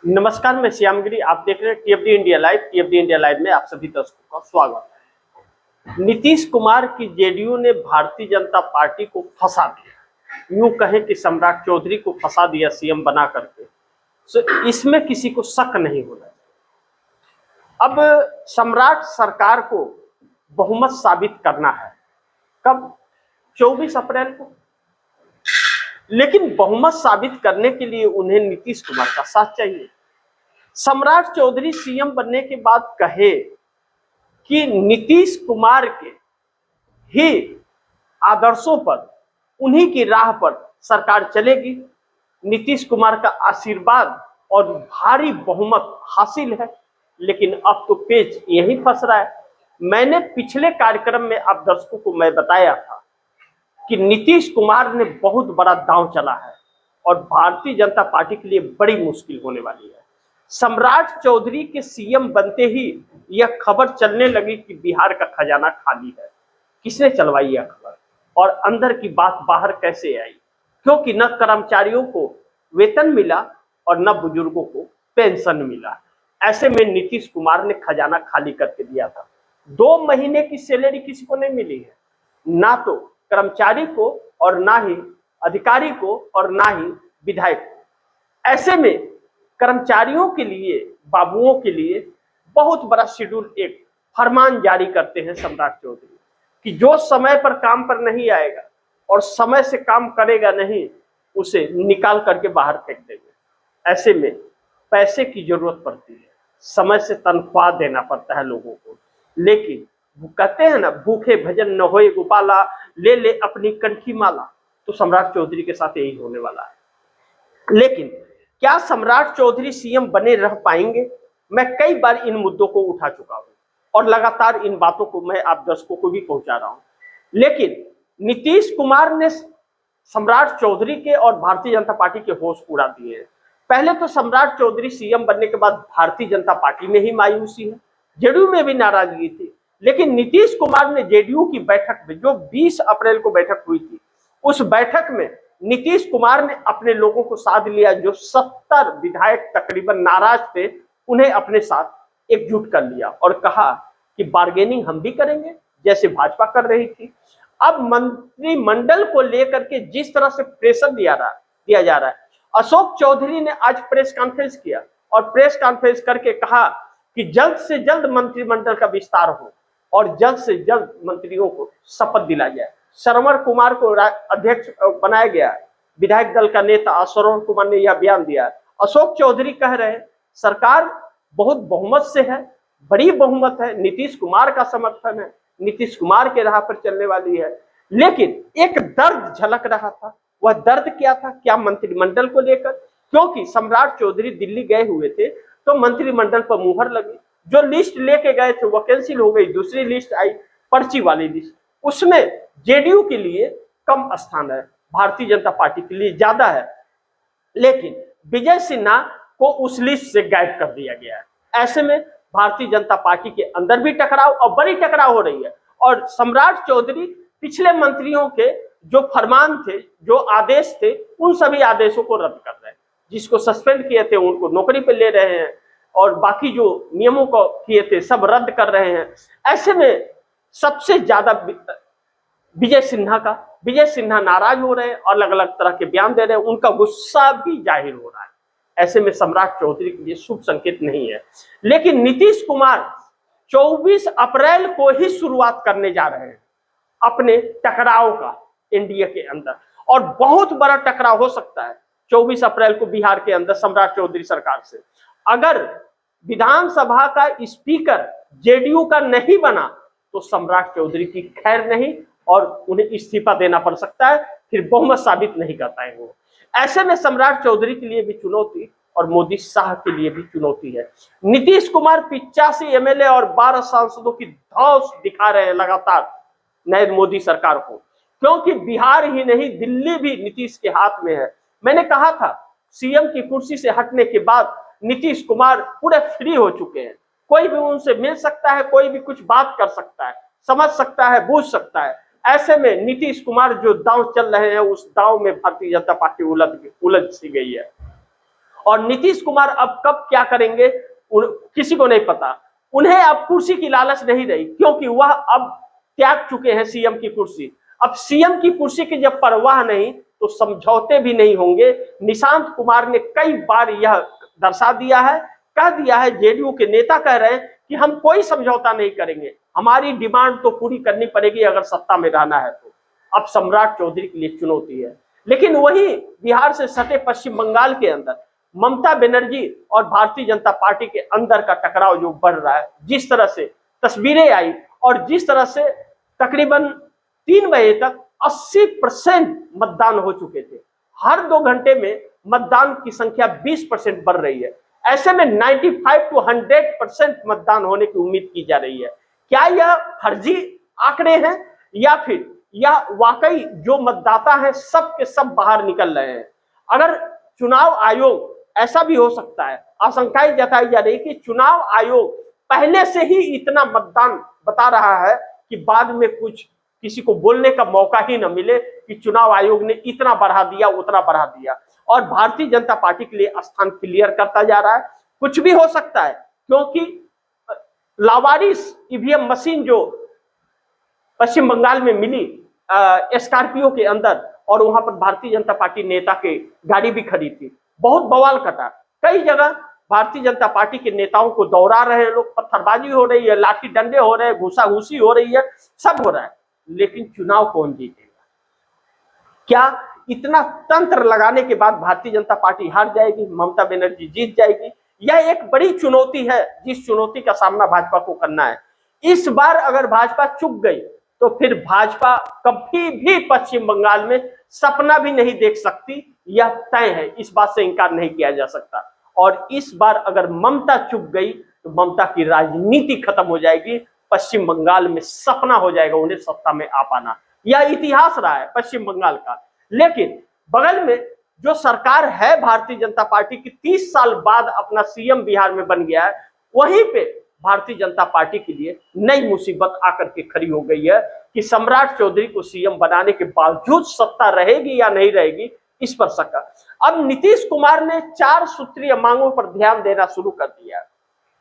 नमस्कार, मैं श्यामगिरी। आप देख रहे हैं टीएफडी इंडिया लाइव। टीएफडी इंडिया लाइव में आप सभी दर्शकों का स्वागत है। नीतीश कुमार की जेडीयू ने भारतीय जनता पार्टी को फंसा दिया, यूं कहें कि सम्राट चौधरी को फंसा दिया सीएम बना करके। तो इसमें किसी को शक नहीं होना चाहिए। अब सम्राट सरकार को बहुमत साबित करना है। कब? 24 अप्रैल को। लेकिन बहुमत साबित करने के लिए उन्हें नीतीश कुमार का साथ चाहिए। सम्राट चौधरी सीएम बनने के बाद कहे कि नीतीश कुमार के ही आदर्शों पर, उन्हीं की राह पर सरकार चलेगी। नीतीश कुमार का आशीर्वाद और भारी बहुमत हासिल है। लेकिन अब तो पेच यही फंस रहा है। मैंने पिछले कार्यक्रम में आप दर्शकों को मैं बताया था कि नीतीश कुमार ने बहुत बड़ा दांव चला है और भारतीय जनता पार्टी के लिए बड़ी मुश्किल होने वाली है। सम्राट चौधरी के सीएम बनते ही यह खबर चलने लगी कि बिहार का खजाना खाली है। किसने चलवाई यह खबर और अंदर की बात बाहर कैसे आई? क्योंकि न कर्मचारियों को वेतन मिला और न बुजुर्गों को पेंशन मिला। ऐसे में नीतीश कुमार ने खजाना खाली करके दिया था। 2 महीने की सैलरी किसी को नहीं मिली है, ना तो कर्मचारी को और ना ही अधिकारी को और ना ही विधायक को। ऐसे में कर्मचारियों के लिए, बाबुओं के लिए बहुत बड़ा शेड्यूल, एक फरमान जारी करते हैं सम्राट चौधरी कि जो समय पर काम पर नहीं आएगा और समय से काम करेगा नहीं, उसे निकाल करके बाहर फेंक देंगे। ऐसे में पैसे की जरूरत पड़ती है, समय से तनख्वाह देना पड़ता है लोगों को। लेकिन वो कहते हैं ना, भूखे भजन न होए गोपाला, ले ले अपनी कंठी माला। तो सम्राट चौधरी के साथ यही होने वाला है। लेकिन क्या सम्राट चौधरी सीएम बने रह पाएंगे? मैं कई बार इन मुद्दों को उठा चुका हूं और लगातार इन बातों को मैं आप दर्शकों को भी पहुंचा रहा हूं। लेकिन नीतीश कुमार ने सम्राट चौधरी के और भारतीय जनता पार्टी के होश उड़ा दिए हैं। पहले तो सम्राट चौधरी सीएम बनने के बाद भारतीय जनता पार्टी में ही मायूसी है, जेडीयू में भी नाराजगी थी। लेकिन नीतीश कुमार ने जेडीयू की बैठक में, जो 20 अप्रैल को बैठक हुई थी, उस बैठक में नीतीश कुमार ने अपने लोगों को साथ लिया। जो 70 विधायक तकरीबन नाराज थे, उन्हें अपने साथ एकजुट कर लिया और कहा कि बार्गेनिंग हम भी करेंगे जैसे भाजपा कर रही थी। अब मंत्रिमंडल को लेकर के जिस तरह से प्रेशर दिया जा रहा है, अशोक चौधरी ने आज प्रेस कॉन्फ्रेंस किया और प्रेस कॉन्फ्रेंस करके कहा कि जल्द से जल्द मंत्रिमंडल का विस्तार हो और जल्द से जल्द मंत्रियों को शपथ दिलाया जाए। श्रवण कुमार को अध्यक्ष बनाया गया। विधायक दल का नेता श्रवण कुमार ने यह बयान दिया। अशोक चौधरी कह रहे हैं सरकार बहुत बहुमत से है, बड़ी बहुमत है, नीतीश कुमार का समर्थन है, नीतीश कुमार के राह पर चलने वाली है। लेकिन एक दर्द झलक रहा था। वह दर्द क्या था? क्या मंत्रिमंडल को लेकर? क्योंकि सम्राट चौधरी दिल्ली गए हुए थे तो मंत्रिमंडल पर मुहर लगी। जो लिस्ट लेके गए थे वो कैंसिल हो गई, दूसरी लिस्ट आई, पर्ची वाली लिस्ट। उसमें जेडीयू के लिए कम स्थान है, भारतीय जनता पार्टी के लिए ज्यादा है। लेकिन विजय सिन्हा को उस लिस्ट से गायब कर दिया गया है। ऐसे में भारतीय जनता पार्टी के अंदर भी टकराव और बड़ी टकराव हो रही है। और सम्राट चौधरी पिछले मंत्रियों के जो फरमान थे, जो आदेश थे, उन सभी आदेशों को रद्द कर रहे हैं। जिसको सस्पेंड किए थे उनको नौकरी पे ले रहे हैं और बाकी जो नियमों को किए थे सब रद्द कर रहे हैं। ऐसे में सबसे ज्यादा विजय सिन्हा नाराज हो रहे हैं और अलग अलग तरह के बयान दे रहे हैं। उनका गुस्सा भी जाहिर हो रहा है। ऐसे में सम्राट चौधरी के लिए शुभ संकेत नहीं है। लेकिन नीतीश कुमार 24 अप्रैल को ही शुरुआत करने जा रहे हैं अपने टकराव का एनडीए के अंदर, और बहुत बड़ा टकराव हो सकता है 24 अप्रैल को बिहार के अंदर सम्राट चौधरी सरकार से। अगर विधानसभा का स्पीकर जेडीयू का नहीं बना तो सम्राट चौधरी की खैर नहीं और उन्हें इस्तीफा देना पड़ सकता है, फिर बहुमत साबित नहीं कर पाएंगे वो। ऐसे में सम्राट चौधरी के लिए भी चुनौती और मोदी शाह के लिए भी चुनौती है। नीतीश कुमार 85 एमएलए और 12 सांसदों की धौंस दिखा रहे हैं लगातार नए मोदी सरकार को, क्योंकि बिहार ही नहीं दिल्ली भी नीतीश के हाथ में है। मैंने कहा था सीएम की कुर्सी से हटने के बाद नीतीश कुमार पूरे फ्री हो चुके हैं। कोई भी उनसे मिल सकता है, कोई भी कुछ बात कर सकता है, समझ सकता है, बूझ सकता है। ऐसे में नीतीश कुमार जो दांव चल रहे हैं, उस दांव में भारतीय जनता पार्टी उलझ सी गई है। और नीतीश कुमार अब कब क्या करेंगे किसी को नहीं पता। उन्हें अब कुर्सी की लालच नहीं रही, क्योंकि वह अब त्याग चुके हैं सीएम की कुर्सी। अब सीएम की कुर्सी की जब परवाह नहीं तो समझौते भी नहीं होंगे। निशांत कुमार ने कई बार यह दर्शा दिया है, कह दिया है, जेडीयू के नेता कह रहे हैं कि हम कोई समझौता नहीं करेंगे, हमारी डिमांड तो पूरी करनी पड़ेगी अगर सत्ता में रहना है तो। अब सम्राट चौधरी के लिए चुनौती है। लेकिन वही बिहार से सटे पश्चिम बंगाल के अंदर ममता बनर्जी और भारतीय जनता पार्टी के अंदर का टकराव जो बढ़ रहा है, जिस तरह से तस्वीरें आई और जिस तरह से तकरीबन 3 बजे तक 80% मतदान हो चुके थे, हर 2 घंटे में मतदान की संख्या 20% बढ़ रही है। ऐसे में 95 to 100% मतदान होने की उम्मीद की जा रही है। क्या यह फर्जी आंकड़े हैं या फिर यह वाकई जो मतदाता है सब के सब बाहर निकल रहे हैं? अगर चुनाव आयोग, ऐसा भी हो सकता है, आशंकाएं जताई जा रही कि चुनाव आयोग पहले से ही इतना मतदान बता रहा है कि बाद में कुछ किसी को बोलने का मौका ही न मिले कि चुनाव आयोग ने इतना बढ़ा दिया उतना बढ़ा दिया, और भारतीय जनता पार्टी के लिए स्थान क्लियर करता जा रहा है। कुछ भी हो सकता है, क्योंकि लावारिस ईवीएम मशीन जो पश्चिम बंगाल में मिली स्कॉर्पियो के अंदर, और वहां पर भारतीय जनता पार्टी नेता के गाड़ी भी खड़ी थी, बहुत बवाल कटा। कई जगह भारतीय जनता पार्टी के नेताओं को दौड़ा रहे हैं लोग, पत्थरबाजी हो रही है, लाठी डंडे हो रहे हैं, घुसाघुसी हो रही है, सब हो रहा है। लेकिन चुनाव कौन जीतेगा? क्या इतना तंत्र लगाने के बाद भारतीय जनता पार्टी हार जाएगी, ममता बनर्जी जीत जाएगी? यह एक बड़ी चुनौती है, जिस चुनौती का सामना भाजपा को करना है। इस बार अगर भाजपा चूक गई तो फिर भाजपा कभी भी पश्चिम बंगाल में सपना भी नहीं देख सकती, यह तय है, इस बात से इनकार नहीं किया जा सकता। और इस बार अगर ममता चूक गई तो ममता की राजनीति खत्म हो जाएगी, पश्चिम बंगाल में सपना हो जाएगा उन्हें सत्ता में आ पाना। यह इतिहास रहा है पश्चिम बंगाल का। लेकिन बगल में जो सरकार है भारतीय जनता पार्टी की, 30 साल बाद अपना सीएम बिहार में बन गया है, वहीं पे भारतीय जनता पार्टी के लिए नई मुसीबत आकर के खड़ी हो गई है कि सम्राट चौधरी को सीएम बनाने के बावजूद सत्ता रहेगी या नहीं रहेगी, इस पर शक है। अब नीतीश कुमार ने 4 सूत्रीय मांगों पर ध्यान देना शुरू कर दिया।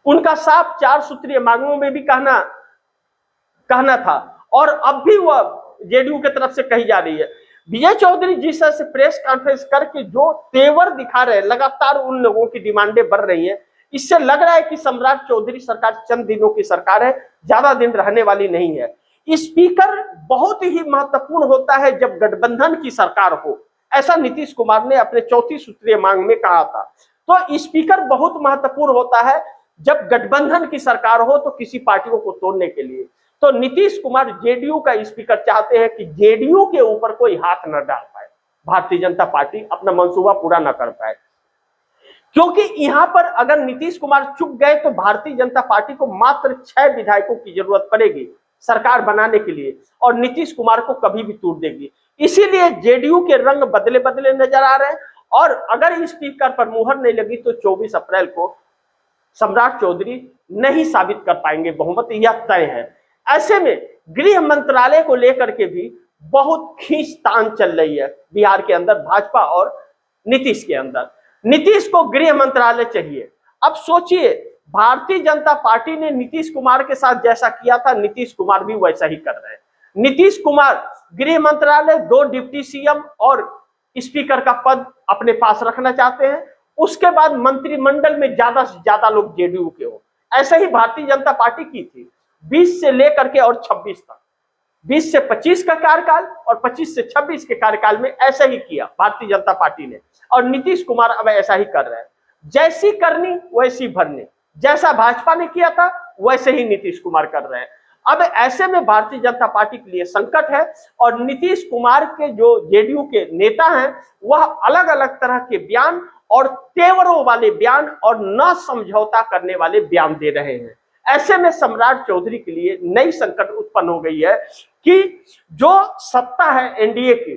उनका साफ 4 सूत्रीय मांगों में भी कहना था, और अब भी वह जेडीयू की तरफ से कही जा रही है। विजय चौधरी जिस तरह से प्रेस कॉन्फ्रेंस करके जो तेवर दिखा रहे हैं, लगातार उन लोगों की डिमांडें बढ़ रही हैं, इससे लग रहा है कि सम्राट चौधरी सरकार चंद दिनों की सरकार है, ज्यादा दिन रहने वाली नहीं है। स्पीकर बहुत ही महत्वपूर्ण होता है जब गठबंधन की सरकार हो, ऐसा नीतीश कुमार ने अपने 4थी सूत्रीय मांग में कहा था। तो स्पीकर बहुत महत्वपूर्ण होता है जब गठबंधन की सरकार हो, तो किसी पार्टियों को तोड़ने के लिए। तो नीतीश कुमार जेडीयू का स्पीकर चाहते हैं कि जेडीयू के ऊपर कोई हाथ न डाल पाए, भारतीय जनता पार्टी अपना मंसूबा पूरा न कर पाए। क्योंकि यहां पर अगर नीतीश कुमार चुप गए तो भारतीय जनता पार्टी को मात्र 6 विधायकों की जरूरत पड़ेगी सरकार बनाने के लिए, और नीतीश कुमार को कभी भी तोड़ देगी। इसीलिए जेडीयू के रंग बदले बदले नजर आ रहे हैं, और अगर स्पीकर पर मुहर नहीं लगी तो 24 अप्रैल को सम्राट चौधरी नहीं साबित कर पाएंगे बहुमत, यह तय है। ऐसे में गृह मंत्रालय को लेकर के भी बहुत खींचतान चल रही है बिहार के अंदर, भाजपा और नीतीश के अंदर। नीतीश को गृह मंत्रालय चाहिए। अब सोचिए, भारतीय जनता पार्टी ने नीतीश कुमार के साथ जैसा किया था, नीतीश कुमार भी वैसा ही कर रहे हैं। नीतीश कुमार गृह मंत्रालय, 2 डिप्टी सीएम और स्पीकर का पद अपने पास रखना चाहते हैं। उसके बाद मंत्रिमंडल में ज्यादा से ज्यादा लोग जेडीयू के हो। ऐसे ही भारतीय जनता पार्टी की थी 20 से लेकर के और 26 तक, 20 से 25 का कार्यकाल और 25 से 26 के कार्यकाल में ऐसा ही किया भारतीय जनता पार्टी ने, और नीतीश कुमार अब ऐसा ही कर रहे हैं। जैसी करनी वैसी भरनी, जैसा भाजपा ने किया था वैसे ही नीतीश कुमार कर रहे हैं। अब ऐसे में भारतीय जनता पार्टी के लिए संकट है, और नीतीश कुमार के जो जेडीयू के नेता हैं वह अलग अलग तरह के बयान और तेवरों वाले बयान और न समझौता करने वाले बयान दे रहे हैं। ऐसे में सम्राट चौधरी के लिए नई संकट उत्पन्न हो गई है कि जो सत्ता है एनडीए की,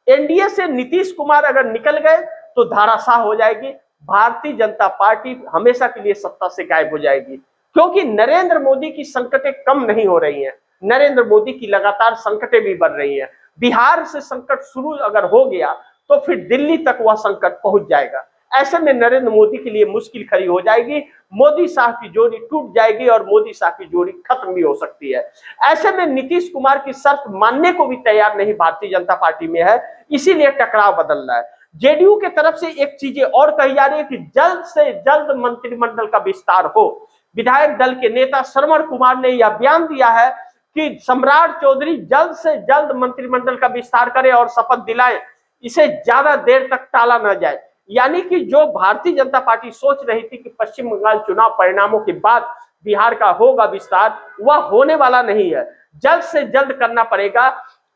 एनडीए से नीतीश कुमार अगर निकल गए तो धाराशाह हो जाएगी, भारतीय जनता पार्टी हमेशा के लिए सत्ता से गायब हो जाएगी। क्योंकि नरेंद्र मोदी की संकटें कम नहीं हो रही हैं, नरेंद्र मोदी की लगातार संकटें भी बढ़ रही हैं। बिहार से संकट शुरू अगर हो गया तो फिर दिल्ली तक वह संकट पहुंच जाएगा। ऐसे में नरेंद्र मोदी के लिए मुश्किल खड़ी हो जाएगी, मोदी शाह की जोड़ी टूट जाएगी और मोदी शाह की जोड़ी खत्म भी हो सकती है। ऐसे में नीतीश कुमार की शर्त मानने को भी तैयार नहीं भारतीय जनता पार्टी में है, इसीलिए टकराव बदल रहा है। जेडीयू की तरफ से एक चीजें और कही जा रही है कि जल्द से जल्द मंत्रिमंडल का विस्तार हो। विधायक दल के नेता श्रवण कुमार ने यह बयान दिया है कि सम्राट चौधरी जल्द से जल्द मंत्रिमंडल का विस्तार करे और शपथ दिलाए, इसे ज्यादा देर तक टाला न जाए। यानी कि जो भारतीय जनता पार्टी सोच रही थी कि पश्चिम बंगाल चुनाव परिणामों के बाद बिहार का होगा विस्तार, वह होने वाला नहीं है, जल्द से जल्द करना पड़ेगा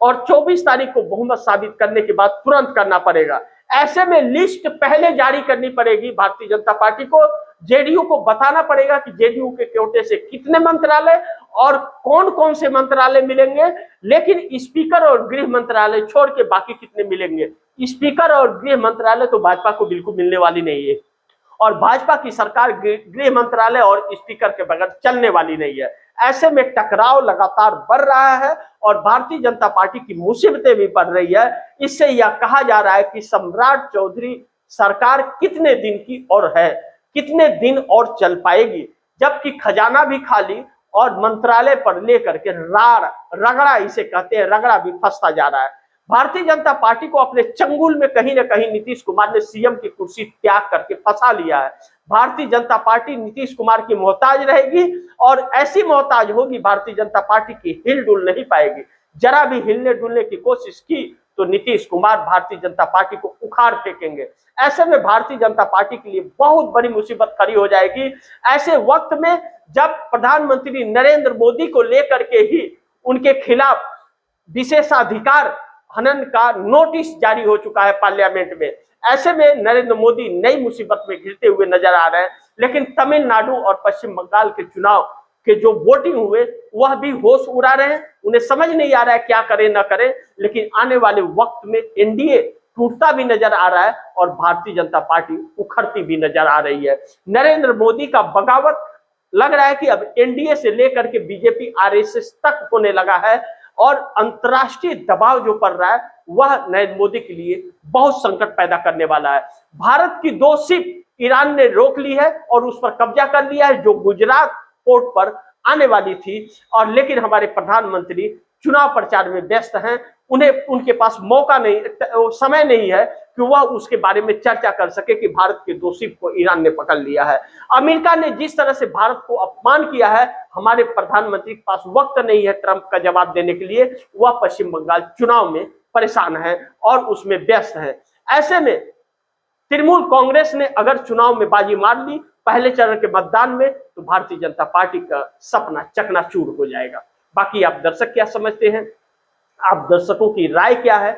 और 24 तारीख को बहुमत साबित करने के बाद तुरंत करना पड़ेगा। ऐसे में लिस्ट पहले जारी करनी पड़ेगी भारतीय जनता पार्टी को, जेडीयू को बताना पड़ेगा कि जेडीयू के कोटे से कितने मंत्रालय और कौन कौन से मंत्रालय मिलेंगे, लेकिन स्पीकर और गृह मंत्रालय छोड़ के बाकी कितने मिलेंगे। स्पीकर और गृह मंत्रालय तो भाजपा को बिल्कुल मिलने वाली नहीं है और भाजपा की सरकार गृह मंत्रालय और स्पीकर के बगैर चलने वाली नहीं है। ऐसे में टकराव लगातार बढ़ रहा है और भारतीय जनता पार्टी की मुसीबतें भी बढ़ रही है। इससे यह कहा जा रहा है कि सम्राट चौधरी सरकार कितने दिन की और है, कितने दिन और चल पाएगी, जबकि खजाना भी खाली और मंत्रालय पर लेकर के रगड़ा, इसे कहते हैं, रगड़ा भी फंसता जा रहा है। भारतीय जनता पार्टी को अपने चंगुल में कहीं ना कहीं नीतीश कुमार ने सीएम की कुर्सी त्याग करके फंसा लिया है। भारतीय जनता पार्टी नीतीश कुमार की मोहताज रहेगी और ऐसी मोहताज होगी भारतीय जनता पार्टी की हिल डुल नहीं पाएगी। जरा भी हिलने डुलने की कोशिश की तो नीतीश कुमार भारतीय जनता पार्टी को उखाड़ फेंकेंगे। ऐसे में भारतीय जनता पार्टी के लिए बहुत बड़ी मुसीबत खड़ी हो जाएगी। ऐसे वक्त में जब प्रधानमंत्री नरेंद्र मोदी को लेकर के ही उनके खिलाफ विशेषाधिकार हनन का नोटिस जारी हो चुका है पार्लियामेंट में, ऐसे में नरेंद्र मोदी नई मुसीबत में घिरते हुए नजर आ रहे हैं। लेकिन तमिलनाडु और पश्चिम बंगाल के चुनाव के जो वोटिंग हुए वह भी होश उड़ा रहे हैं, उन्हें समझ नहीं आ रहा है क्या करें ना करें। लेकिन आने वाले वक्त में एनडीए टूटता भी नजर आ रहा है और भारतीय जनता पार्टी उखड़ती भी नजर आ रही है। नरेंद्र मोदी का बगावत लग रहा है कि अब एनडीए से लेकर के बीजेपी आरएसएस तक होने लगा है और अंतर्राष्ट्रीय दबाव जो पड़ रहा है वह नरेंद्र मोदी के लिए बहुत संकट पैदा करने वाला है। भारत की 2 शिप ईरान ने रोक ली है और उस पर कब्जा कर लिया है जो गुजरात पोर्ट पर आने वाली थी, और लेकिन हमारे प्रधानमंत्री चुनाव प्रचार में व्यस्त हैं, उन्हें उनके पास मौका नहीं, समय नहीं है कि वह उसके बारे में चर्चा कर सके कि भारत के 2 शिप को ईरान ने पकड़ लिया है। अमेरिका ने जिस तरह से भारत को अपमान किया है, हमारे प्रधानमंत्री के पास वक्त नहीं है ट्रंप का जवाब देने के लिए। वह पश्चिम बंगाल चुनाव में परेशान है और उसमें व्यस्त है। ऐसे में तृणमूल कांग्रेस ने अगर चुनाव में बाजी मार ली पहले चरण के मतदान में, तो भारतीय जनता पार्टी का सपना चकनाचूर हो जाएगा। बाकी आप दर्शक क्या समझते हैं, आप दर्शकों की राय क्या है,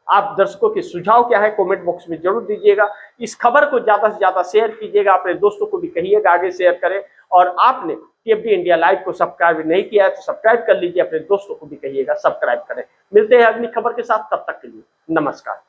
आप दर्शकों के सुझाव क्या है, कमेंट बॉक्स में जरूर दीजिएगा। इस खबर को ज्यादा से ज्यादा शेयर कीजिएगा, अपने दोस्तों को भी कहिएगा आगे शेयर करें। और आपने टीएफडी इंडिया लाइव को सब्सक्राइब नहीं किया है तो सब्सक्राइब कर लीजिए, अपने दोस्तों को भी कहिएगा सब्सक्राइब करें। मिलते हैं अगली खबर के साथ, तब तक के लिए नमस्कार।